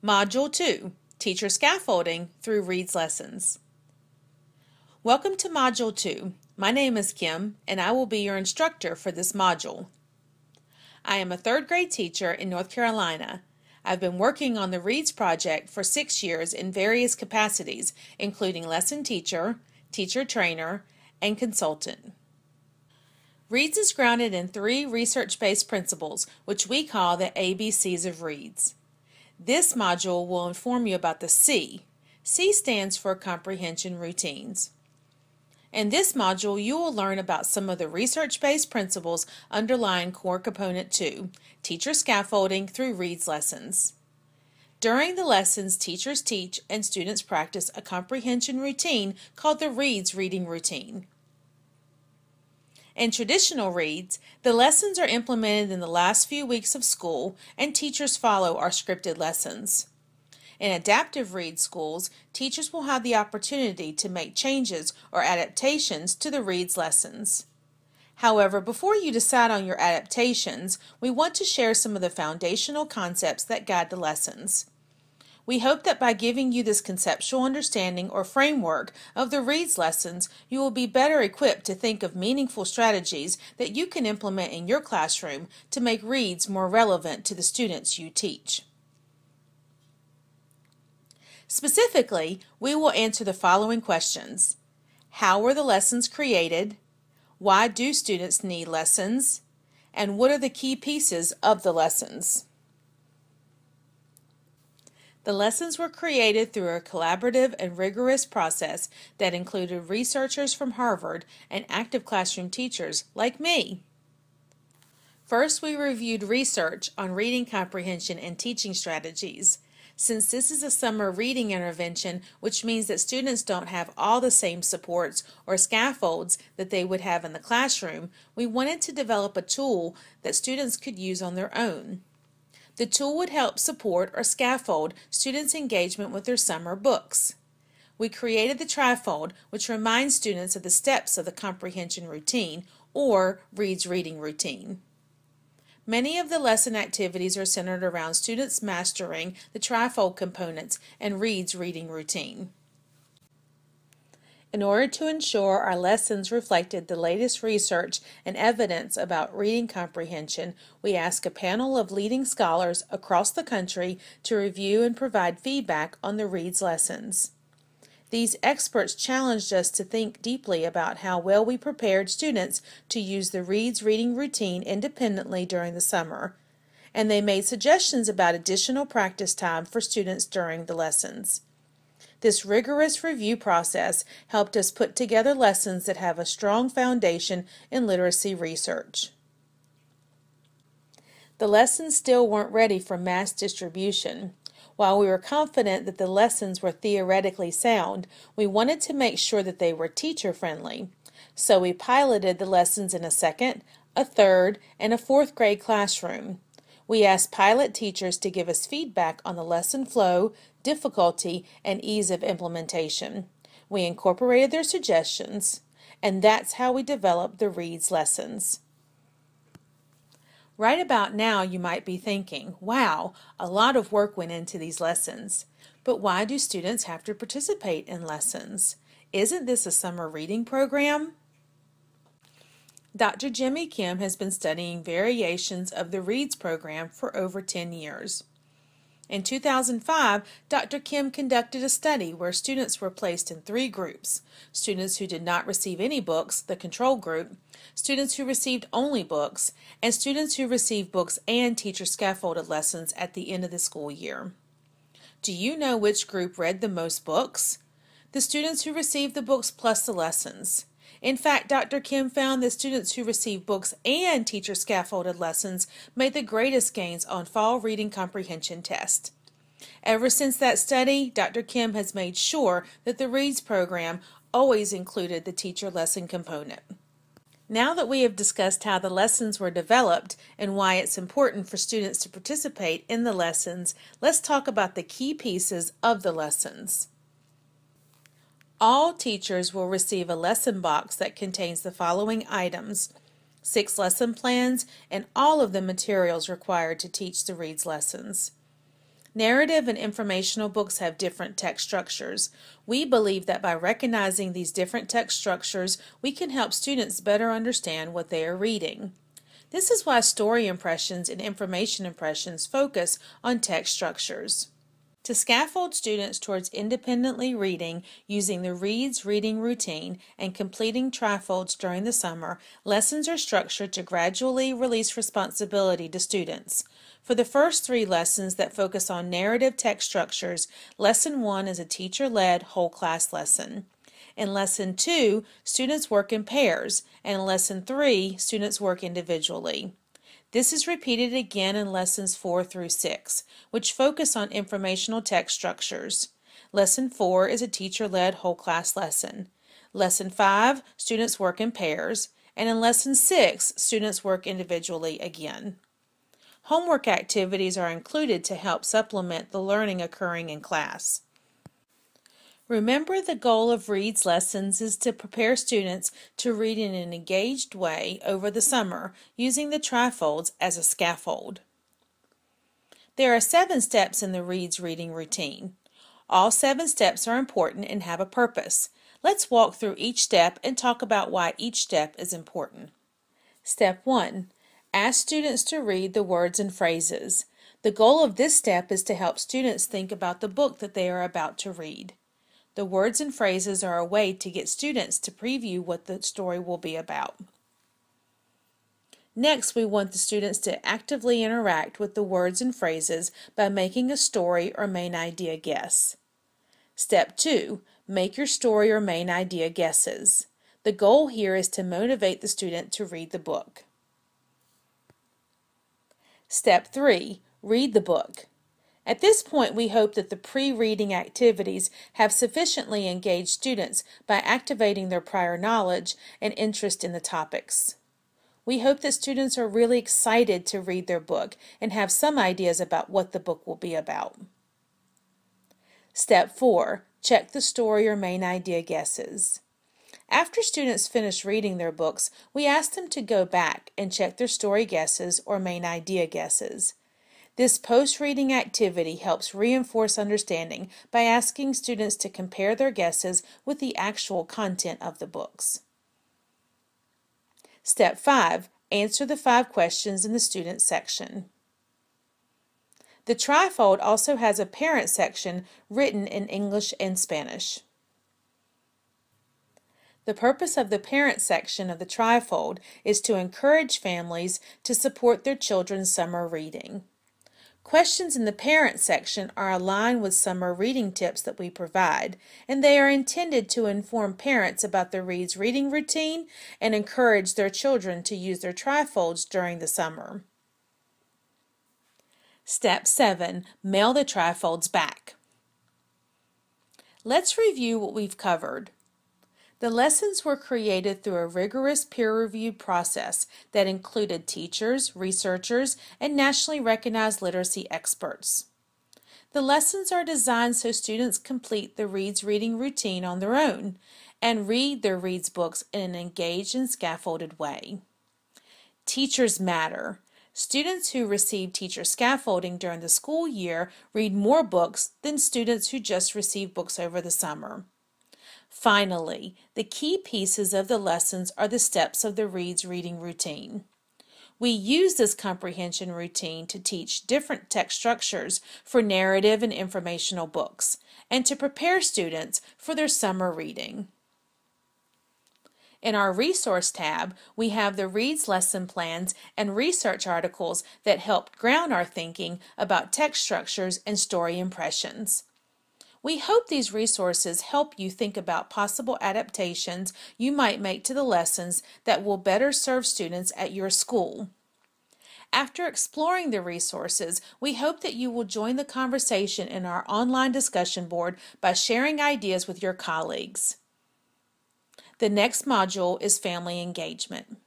Module 2, Teacher Scaffolding through Reads Lessons. Welcome to Module 2. My name is Kim, and I will be your instructor for this module. I am a third grade teacher in North Carolina. I've been working on the Reads project for 6 years in various capacities, including lesson teacher, teacher trainer, and consultant. Reads is grounded in 3 research-based principles, which we call the ABCs of Reads. This module will inform you about the C. C stands for comprehension routines. In this module, you will learn about some of the research-based principles underlying Core Component 2, Teacher Scaffolding through Reads Lessons. During the lessons, teachers teach and students practice a comprehension routine called the Reads Reading Routine. In traditional Reads, the lessons are implemented in the last few weeks of school and teachers follow our scripted lessons. In adaptive Read schools, teachers will have the opportunity to make changes or adaptations to the Reads lessons. However, before you decide on your adaptations, we want to share some of the foundational concepts that guide the lessons. We hope that by giving you this conceptual understanding or framework of the Reads lessons, you will be better equipped to think of meaningful strategies that you can implement in your classroom to make Reads more relevant to the students you teach. Specifically, we will answer the following questions. How were the lessons created? Why do students need lessons? And what are the key pieces of the lessons? The lessons were created through a collaborative and rigorous process that included researchers from Harvard and active classroom teachers like me. First, we reviewed research on reading comprehension and teaching strategies. Since this is a summer reading intervention, which means that students don't have all the same supports or scaffolds that they would have in the classroom, we wanted to develop a tool that students could use on their own. The tool would help support or scaffold students' engagement with their summer books. We created the trifold, which reminds students of the steps of the comprehension routine or Reads reading routine. Many of the lesson activities are centered around students mastering the trifold components and Reads reading routine. In order to ensure our lessons reflected the latest research and evidence about reading comprehension, we asked a panel of leading scholars across the country to review and provide feedback on the Reads lessons. These experts challenged us to think deeply about how well we prepared students to use the Reads reading routine independently during the summer, and they made suggestions about additional practice time for students during the lessons. This rigorous review process helped us put together lessons that have a strong foundation in literacy research. The lessons still weren't ready for mass distribution. While we were confident that the lessons were theoretically sound, we wanted to make sure that they were teacher-friendly. So we piloted the lessons in a second, a third, and a fourth grade classroom. We asked pilot teachers to give us feedback on the lesson flow, difficulty, and ease of implementation. We incorporated their suggestions, and that's how we developed the Reads lessons. Right about now, you might be thinking, wow, a lot of work went into these lessons. But why do students have to participate in lessons? Isn't this a summer reading program? Dr. Jimmy Kim has been studying variations of the Reads program for over 10 years. In 2005, Dr. Kim conducted a study where students were placed in 3 groups: students who did not receive any books, the control group, students who received only books, and students who received books and teacher scaffolded lessons at the end of the school year. Do you know which group read the most books? The students who received the books plus the lessons. In fact, Dr. Kim found that students who received books and teacher scaffolded lessons made the greatest gains on fall reading comprehension tests. Ever since that study, Dr. Kim has made sure that the Reads program always included the teacher lesson component. Now that we have discussed how the lessons were developed and why it's important for students to participate in the lessons, let's talk about the key pieces of the lessons. All teachers will receive a lesson box that contains the following items: 6 lesson plans and all of the materials required to teach the Reads lessons. Narrative and informational books have different text structures. We believe that by recognizing these different text structures, we can help students better understand what they are reading. This is why story impressions and information impressions focus on text structures. To scaffold students towards independently reading using the Reads reading routine and completing trifolds during the summer, lessons are structured to gradually release responsibility to students. For the first 3 lessons that focus on narrative text structures, Lesson 1 is a teacher-led whole class lesson. In Lesson 2, students work in pairs, and in Lesson 3, students work individually. This is repeated again in Lessons 4 through 6, which focus on informational text structures. Lesson 4 is a teacher-led whole class lesson. Lesson 5, students work in pairs, and in Lesson 6, students work individually again. Homework activities are included to help supplement the learning occurring in class. Remember, the goal of Reads lessons is to prepare students to read in an engaged way over the summer using the trifolds as a scaffold. There are 7 steps in the Reads reading routine. All 7 steps are important and have a purpose. Let's walk through each step and talk about why each step is important. Step 1. Ask students to read the words and phrases. The goal of this step is to help students think about the book that they are about to read. The words and phrases are a way to get students to preview what the story will be about. Next, we want the students to actively interact with the words and phrases by making a story or main idea guess. Step 2. Make your story or main idea guesses. The goal here is to motivate the student to read the book. Step 3. Read the book. At this point, we hope that the pre-reading activities have sufficiently engaged students by activating their prior knowledge and interest in the topics. We hope that students are really excited to read their book and have some ideas about what the book will be about. Step 4. Check the story or main idea guesses. After students finish reading their books, we ask them to go back and check their story guesses or main idea guesses. This post-reading activity helps reinforce understanding by asking students to compare their guesses with the actual content of the books. Step 5. Answer the 5 questions in the student section. The trifold also has a parent section written in English and Spanish. The purpose of the parent section of the trifold is to encourage families to support their children's summer reading. Questions in the parent section are aligned with summer reading tips that we provide, and they are intended to inform parents about the Reads reading routine and encourage their children to use their trifolds during the summer. Step 7. Mail the trifolds back. Let's review what we've covered. The lessons were created through a rigorous peer-reviewed process that included teachers, researchers, and nationally recognized literacy experts. The lessons are designed so students complete the Reads reading routine on their own and read their Reads books in an engaged and scaffolded way. Teachers matter. Students who receive teacher scaffolding during the school year read more books than students who just receive books over the summer. Finally, the key pieces of the lessons are the steps of the Reads reading routine. We use this comprehension routine to teach different text structures for narrative and informational books, and to prepare students for their summer reading. In our Resource tab, we have the Reads lesson plans and research articles that help ground our thinking about text structures and story impressions. We hope these resources help you think about possible adaptations you might make to the lessons that will better serve students at your school. After exploring the resources, we hope that you will join the conversation in our online discussion board by sharing ideas with your colleagues. The next module is family engagement.